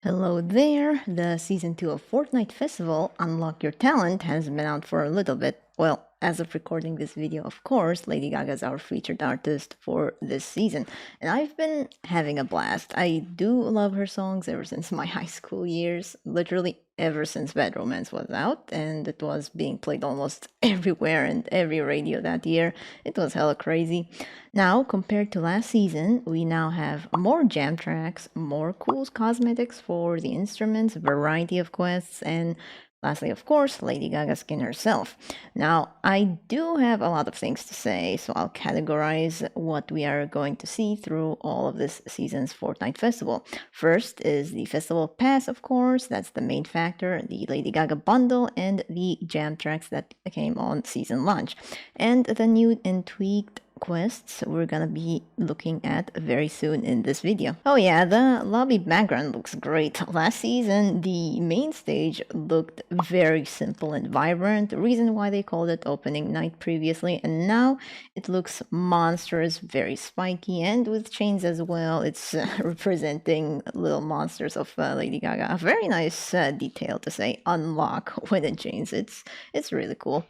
Hello there! The season 2 of Fortnite Festival, Unlock Your Talent, has been out for a little bit. Well, as of recording this video, of course, Lady Gaga is our featured artist for this season, and I've been having a blast. I do love her songs ever since my high school years, literally ever since Bad Romance was out, and it was being played almost everywhere and every radio that year. It was hella crazy. Now, compared to last season, we now have more jam tracks, more cool cosmetics for the instruments, variety of quests, and lastly, of course, Lady Gaga skin herself. Now, I do have a lot of things to say, so I'll categorize what we are going to see through all of this season's Fortnite Festival. First is the Festival Pass, of course, that's the main factor, the Lady Gaga bundle, and the jam tracks that came on season launch, and the new and tweaked quests we're gonna be looking at very soon in this video. Oh yeah, the lobby background looks great. Last season, the main stage looked very simple and vibrant, the reason why they called it opening night previously, and now it looks monstrous, very spiky, and with chains as well. It's representing little monsters of Lady Gaga. A very nice detail to say unlock with the chains. It's really cool.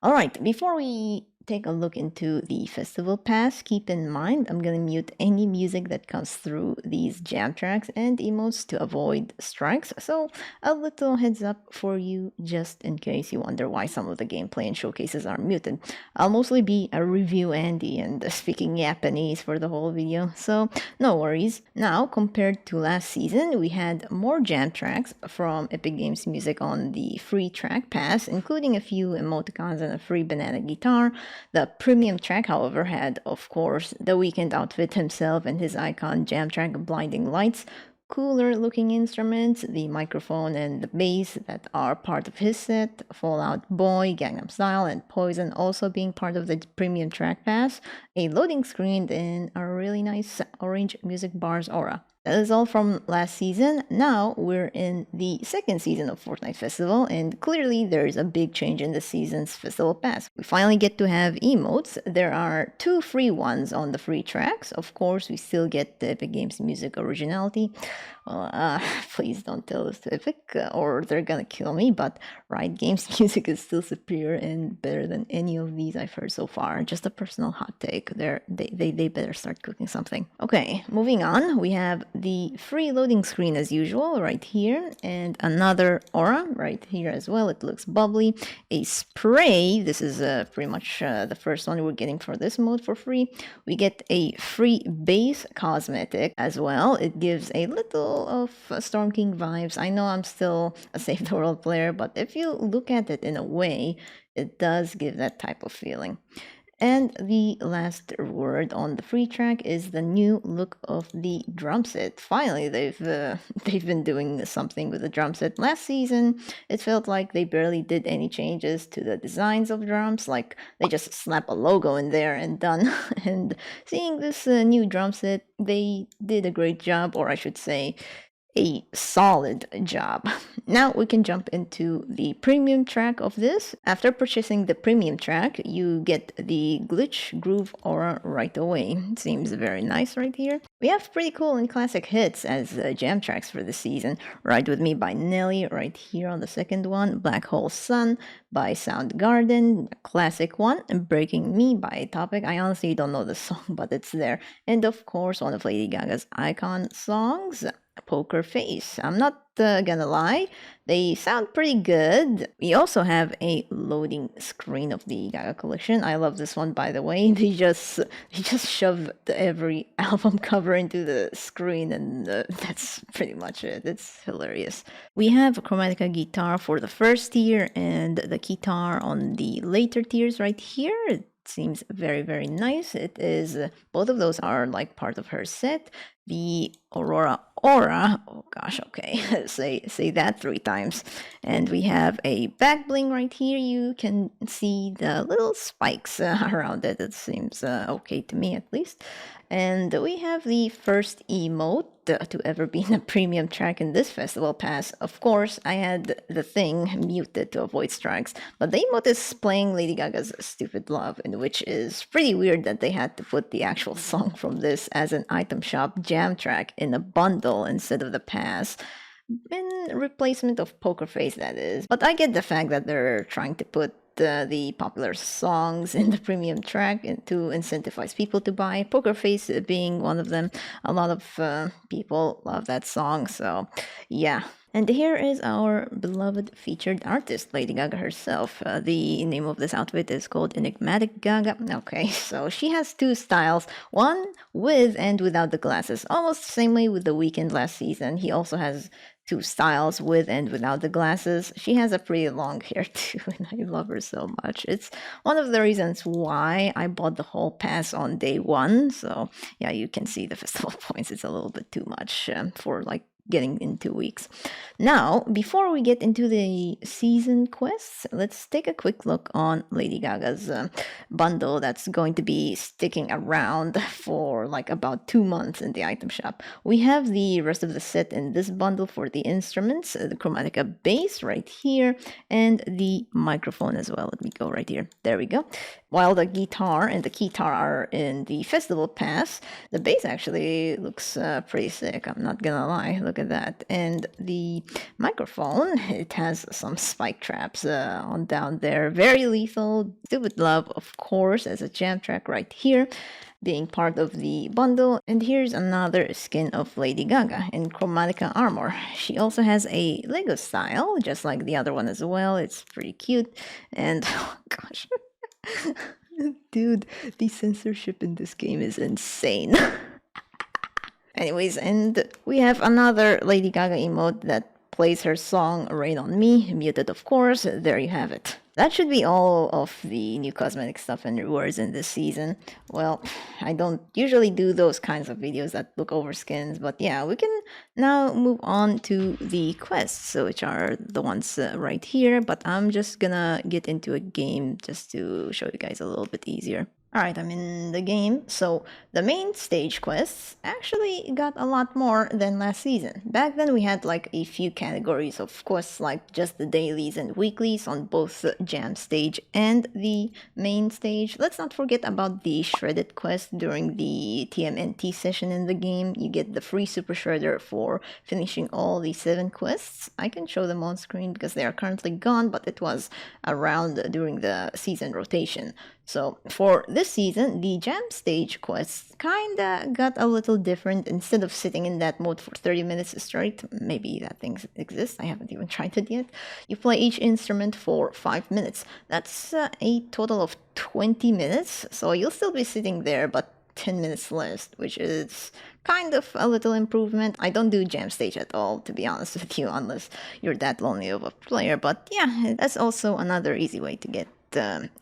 All right, before we take a look into the festival pass, keep in mind I'm gonna mute any music that comes through these jam tracks and emotes to avoid strikes, so a little heads up for you just in case you wonder why some of the gameplay and showcases are muted. I'll mostly be a review Andy and speaking Japanese for the whole video, so no worries. Now, compared to last season, we had more jam tracks from Epic Games Music on the free track pass, including a few emoticons and a free banana guitar. The premium track, however, had, of course, the Weeknd outfit himself and his icon jam track Blinding Lights, cooler looking instruments, the microphone and the bass that are part of his set, Fallout Boy, Gangnam Style, and Poison also being part of the premium track pass, a loading screen, and a really nice orange music bars aura. That is all from last season. Now we're in the second season of Fortnite Festival, and clearly there is a big change in the season's Festival Pass. We finally get to have emotes. There are 2 free ones on the free tracks. Of course, we still get the Epic Games Music originality. Please don't tell this to Epic, or they're gonna kill me, but Riot Games music is still superior and better than any of these I've heard so far. Just a personal hot take. They better start cooking something. Okay, moving on. We have the free loading screen as usual right here, and another aura right here as well. It looks bubbly. A spray. This is pretty much the first one we're getting for this mode for free. We get a free base cosmetic as well. It gives a little of Storm King vibes. I know I'm still a Save the World player, but if you look at it in a way, it does give that type of feeling. And the last word on the free track is the new look of the drum set. Finally, they've been doing something with the drum set. Last season, it felt like they barely did any changes to the designs of drums. Like they just slap a logo in there and done. And seeing this new drum set, they did a great job, or I should say, a solid job. Now we can jump into the premium track of this. After purchasing the premium track, you get the glitch groove aura right away. It seems very nice right here. We have pretty cool and classic hits as jam tracks for the season. Ride With Me by Nelly right here on the second one. Black Hole Sun by Soundgarden, a classic one. And Breaking Me by Topic. I honestly don't know the song, but it's there. And of course, one of Lady Gaga's icon songs, Poker Face. I'm not gonna lie, they sound pretty good. We also have a loading screen of the Gaga collection. I love this one, by the way. They just shove every album cover into the screen, and that's pretty much it. It's hilarious. We have a Chromatica guitar for the first tier and the guitar on the later tiers right here. It seems very, very nice. It is both of those are like part of her set. The Aurora Aura, oh gosh, okay, say that 3 times. And we have a back bling right here. You can see the little spikes around it. It seems okay to me at least. And we have the first emote to ever be in a premium track in this festival pass. Of course, I had the thing muted to avoid strikes, but the emote is playing Lady Gaga's Stupid Love, in which is pretty weird that they had to put the actual song from this as an item shop jam track in a bundle instead of the pass. in replacement of Poker Face, that is. But I get the fact that they're trying to put the popular songs in the premium track to incentivize people to buy. Poker Face being one of them. A lot of people love that song, so yeah. And here is our beloved featured artist, Lady Gaga herself. The name of this outfit is called Enigmatic Gaga. Okay, so she has two styles, one with and without the glasses. Almost the same way with The Weeknd last season. He also has two styles with and without the glasses. She has a pretty long hair too, and I love her so much. It's one of the reasons why I bought the whole pass on day one. So yeah, you can see the festival points. It's a little bit too much for like getting in 2 weeks. Now, before we get into the season quests, let's take a quick look on Lady Gaga's bundle that's going to be sticking around for like about 2 months in the item shop. We have the rest of the set in this bundle for the instruments, the Chromatica bass right here, and the microphone as well. Let me go right here. There we go. While the guitar and the keytar are in the festival pass, the bass actually looks pretty sick. I'm not gonna lie. Look at that. And the microphone, it has some spike traps on down there. Very lethal. Stupid Love, of course, as a jam track right here, being part of the bundle. And here's another skin of Lady Gaga in Chromatica armor. She also has a Lego style, just like the other one as well. It's pretty cute. And oh gosh. Dude, the censorship in this game is insane. Anyways, and we have another Lady Gaga emote that plays her song Rain on Me, muted of course. There you have it. That should be all of the new cosmetic stuff and rewards in this season. Well, I don't usually do those kinds of videos that look over skins, but yeah, we can now move on to the quests, which are the ones right here, but I'm just gonna get into a game just to show you guys a little bit easier. Alright, I'm in the game. So the main stage quests actually got a lot more than last season. Back then we had like a few categories of quests, like just the dailies and weeklies on both the jam stage and the main stage. Let's not forget about the shredded quest during the TMNT session in the game. You get the free super shredder for finishing all the 7 quests. I can show them on screen because they are currently gone, but it was around during the season rotation. So for this season, the jam stage quests kinda got a little different. Instead of sitting in that mode for 30 minutes straight, maybe that thing exists, I haven't even tried it yet, you play each instrument for 5 minutes. That's a total of 20 minutes, so you'll still be sitting there, but 10 minutes less, which is kind of a little improvement. I don't do jam stage at all, to be honest with you, unless you're that lonely of a player, but yeah, that's also another easy way to get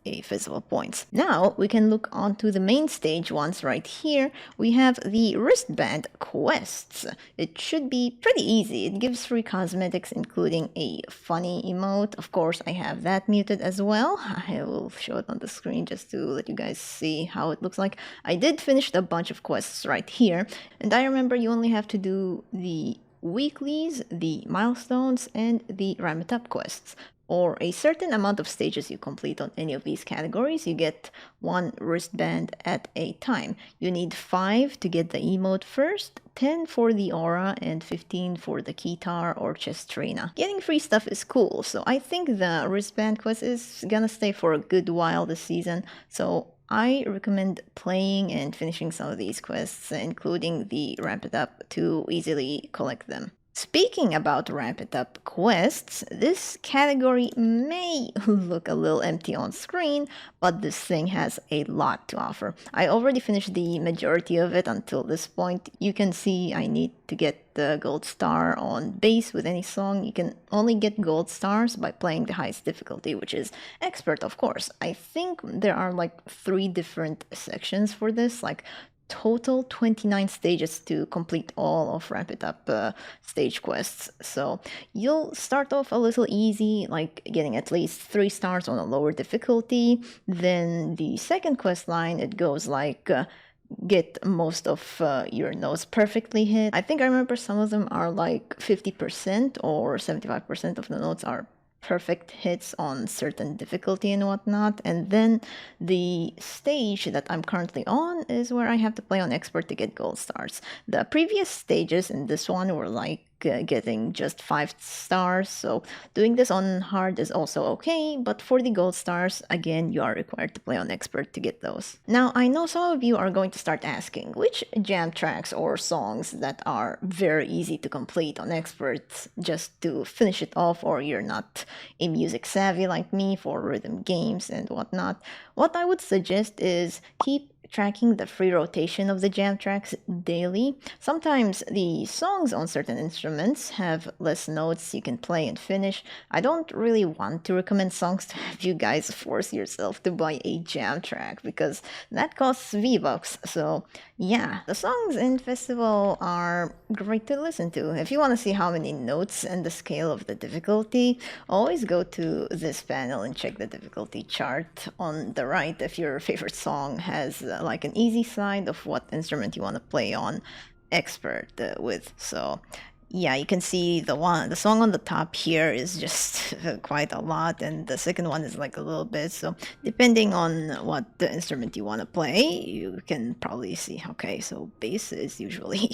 a physical points. Now we can look onto the main stage ones right here. We have the wristband quests. It should be pretty easy. It gives free cosmetics, including a funny emote. Of course, I have that muted as well. I will show it on the screen just to let you guys see how it looks like. I did finish a bunch of quests right here, and I remember you only have to do the weeklies, the milestones, and the Ram It Up quests. Or a certain amount of stages you complete on any of these categories, you get 1 wristband at a time. You need 5 to get the emote first, 10 for the aura, and 15 for the keytar or chestrina. Getting free stuff is cool, so I think the wristband quest is gonna stay for a good while this season, so I recommend playing and finishing some of these quests, including the Ramp It Up, to easily collect them. Speaking about Ramp It Up quests, this category may look a little empty on screen, but this thing has a lot to offer. I already finished the majority of it until this point. You can see I need to get the gold star on bass with any song. You can only get gold stars by playing the highest difficulty, which is expert, of course. I think there are like 3 different sections for this, like total 29 stages to complete all of Ramp It Up stage quests. So you'll start off a little easy, like getting at least 3 stars on a lower difficulty. Then the second quest line, it goes like get most of your notes perfectly hit. I think I remember some of them are like 50% or 75% of the notes are perfect hits on certain difficulty and whatnot. And then the stage that I'm currently on is where I have to play on expert to get gold stars. The previous stages in this one were like getting just 5 stars. So doing this on hard is also okay, but for the gold stars, again, you are required to play on expert to get those. Now, I know some of you are going to start asking which jam tracks or songs that are very easy to complete on expert just to finish it off, or you're not a music savvy like me for rhythm games and whatnot. What I would suggest is keep tracking the free rotation of the jam tracks daily. Sometimes the songs on certain instruments have less notes you can play and finish. I don't really want to recommend songs to have you guys force yourself to buy a jam track because that costs V-Bucks. So yeah, the songs in Festival are great to listen to. If you want to see how many notes and the scale of the difficulty, always go to this panel and check the difficulty chart on the right if your favorite song has like an easy side of what instrument you want to play on expert with. So yeah, you can see the song on the top here is just quite a lot, and the second one is like a little bit. So depending on what the instrument you want to play, you can probably see, okay, so bass is usually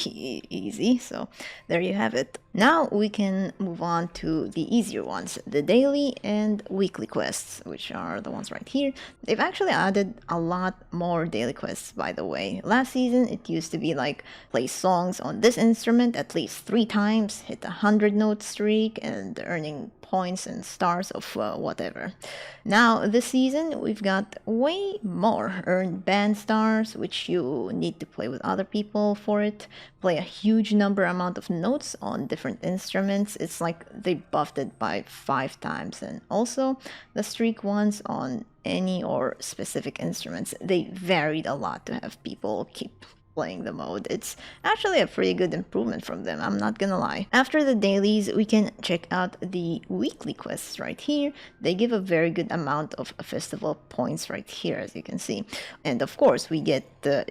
easy. So there you have it. Now we can move on to the easier ones, the daily and weekly quests, which are the ones right here. They've actually added a lot more daily quests, by the way. Last season, it used to be like play songs on this instrument at least 3 times, hit a 100-note streak, and earning points and stars of whatever. Now, this season, we've got way more. Earn band stars, which you need to play with other people for it. Play a huge amount of notes on different instruments. It's like they buffed it by 5 times. And also, the streak ones on any or specific instruments, they varied a lot to have people keep playing the mode. It's actually a pretty good improvement from them, I'm not gonna lie. After the dailies, we can check out the weekly quests right here. They give a very good amount of festival points right here, as you can see. And of course, we get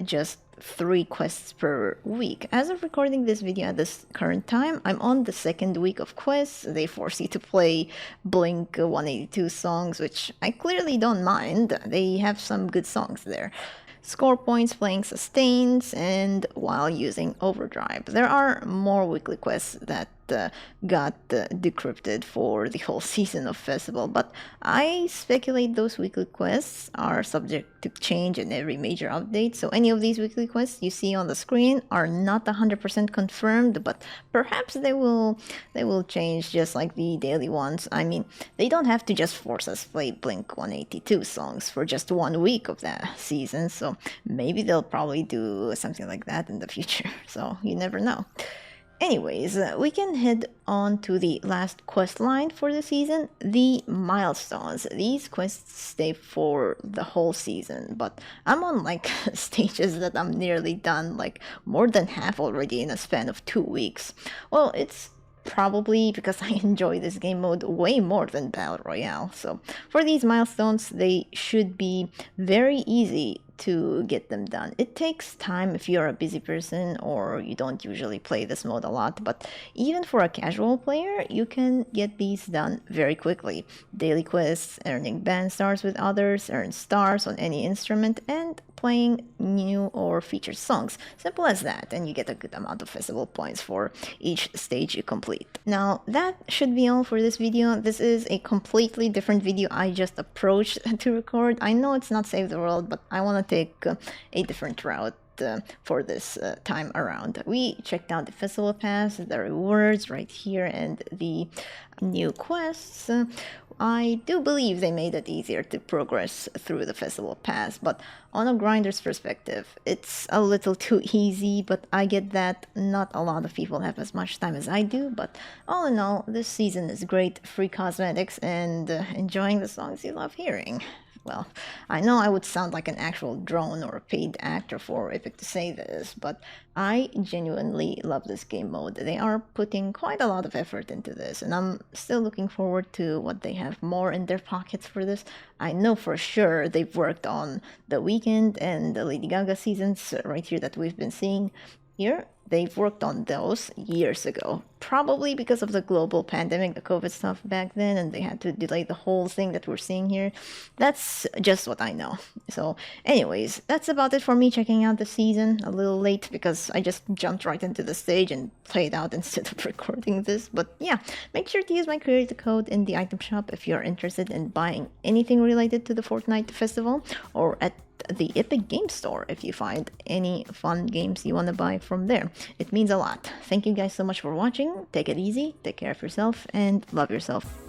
just 3 quests per week. As of recording this video at this current time, I'm on the 2nd week of quests. They force you to play Blink 182 songs, which I clearly don't mind. They have some good songs there. Score points playing sustains and while using overdrive. There are more weekly quests that got decrypted for the whole season of Festival, but I speculate those weekly quests are subject to change in every major update. So any of these weekly quests you see on the screen are not 100% confirmed, but perhaps they will change, just like the daily ones. I mean, they don't have to just force us play Blink 182 songs for just 1 week of that season, so maybe they'll probably do something like that in the future. So you never know. Anyways, we can head on to the last quest line for the season, the milestones. These quests stay for the whole season, but I'm on like stages that I'm nearly done, like more than half already in a span of 2 weeks. Well, it's probably because I enjoy this game mode way more than Battle Royale. So for these milestones, they should be very easy to get them done. It takes time if you're a busy person or you don't usually play this mode a lot, but even for a casual player, you can get these done very quickly. Daily quests, earning band stars with others, earn stars on any instrument, and playing new or featured songs. Simple as that, and you get a good amount of festival points for each stage you complete. Now, that should be all for this video. This is a completely different video I just approached to record. I know it's not Save the World, but I want to take a different route for this time around. We checked out the festival pass, the rewards right here, and the new quests. I do believe they made it easier to progress through the festival pass, but on a grinder's perspective, it's a little too easy, but I get that not a lot of people have as much time as I do, but all in all, this season is great, free cosmetics, and enjoying the songs you love hearing. Well, I know I would sound like an actual drone or a paid actor for Epic to say this, but I genuinely love this game mode. They are putting quite a lot of effort into this, and I'm still looking forward to what they have more in their pockets for this. I know for sure they've worked on The Weeknd and the Lady Gaga seasons right here that we've been seeing. here, they've worked on those years ago. Probably because of the global pandemic, the COVID stuff back then, and they had to delay the whole thing that we're seeing here. That's just what I know. So, anyways, that's about it for me checking out the season. A little late because I just jumped right into the stage and played out instead of recording this. But yeah, make sure to use my creator code in the item shop if you're interested in buying anything related to the Fortnite festival, or at the Epic Game Store if you find any fun games you want to buy from there. It means a lot. Thank you guys so much for watching. Take it easy, take care of yourself, and love yourself.